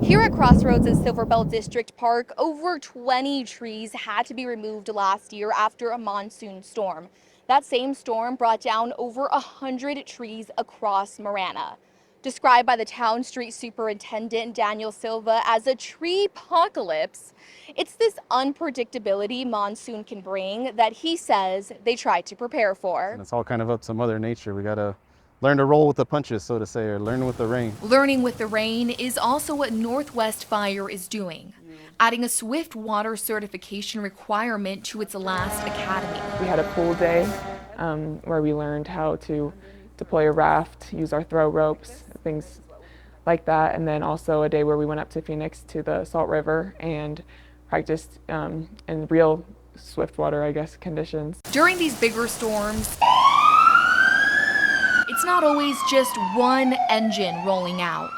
Here at Crossroads at Silverbell District Park, over 20 trees had to be removed last year after a monsoon storm. That same storm brought down over 100 trees across Marana. Described by the town street superintendent Daniel Silva as a tree-pocalypse, it's this unpredictability monsoon can bring that he says they tried to prepare for. And it's all kind of up to Mother Nature. We gotta learn to roll with the punches, so to say, or learn with the rain. Learning with the rain is also what Northwest Fire is doing, adding a swift water certification requirement to its last academy. We had a pool day where we learned how to deploy a raft, use our throw ropes, things like that. And then also a day where we went up to Phoenix to the Salt River and practiced in real swift water, I guess, conditions. During these bigger storms, it's not always just one engine rolling out.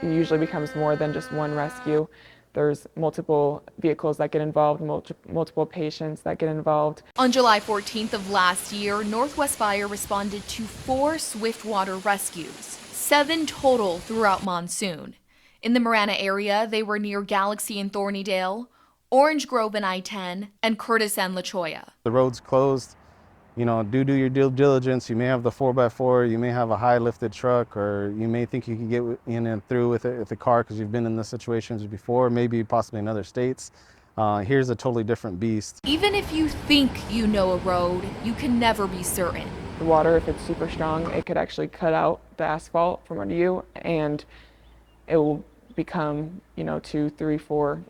It usually becomes more than just one rescue. There's multiple vehicles that get involved, multiple patients that get involved. On July 14th of last year, Northwest Fire responded to 4 swiftwater rescues, 7 total throughout monsoon. In the Marana area, they were near Galaxy and Thornydale, Orange Grove and I-10, and Curtis and La Cholla. The road's closed. You know, do your due diligence. You may have the 4x4, you may have a high lifted truck, or you may think you can get in and through with it with a car because you've been in this situations before, maybe possibly in other states. Here's a totally different beast. Even if you think you know a road, you can never be certain. The water, if it's super strong, it could actually cut out the asphalt from under you, and it will become, 2, 3, 4,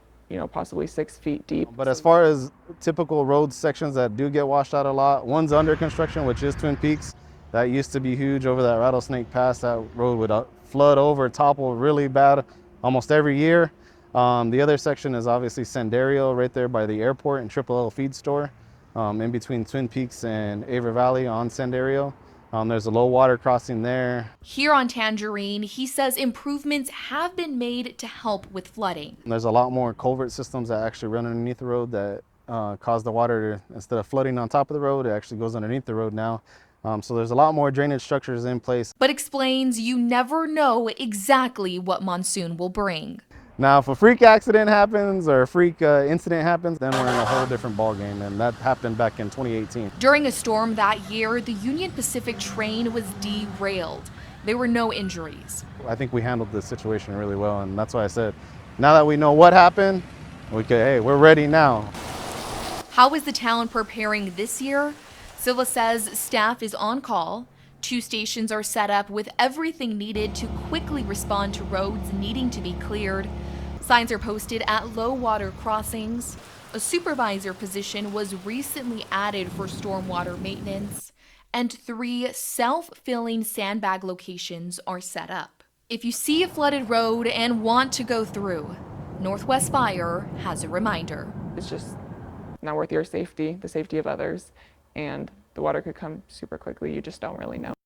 possibly 6 feet deep. But as far as typical road sections that do get washed out a lot, one's under construction, which is Twin Peaks. That used to be huge over that Rattlesnake Pass. That road would flood over, topple really bad almost every year. The other section is obviously Senderio, right there by the airport and Triple L Feed Store, in between Twin Peaks and Avon Valley on Senderio. There's a low water crossing there. Here on Tangerine, he says improvements have been made to help with flooding. There's a lot more culvert systems that actually run underneath the road that cause the water to, instead of flooding on top of the road, it actually goes underneath the road now. So there's a lot more drainage structures in place. But explains you never know exactly what monsoon will bring. Now, if a freak accident happens or a freak incident happens, then we're in a whole different ballgame, and that happened back in 2018. During a storm that year, the Union Pacific train was derailed. There were no injuries. I think we handled the situation really well, and that's why I said, now that we know what happened, we're ready now. How is the town preparing this year? Silva says staff is on call. 2 stations are set up with everything needed to quickly respond to roads needing to be cleared. Signs are posted at low water crossings. A supervisor position was recently added for stormwater maintenance, and 3 self-filling sandbag locations are set up. If you see a flooded road and want to go through, Northwest Fire has a reminder. It's just not worth your safety, the safety of others, and the water could come super quickly. You just don't really know.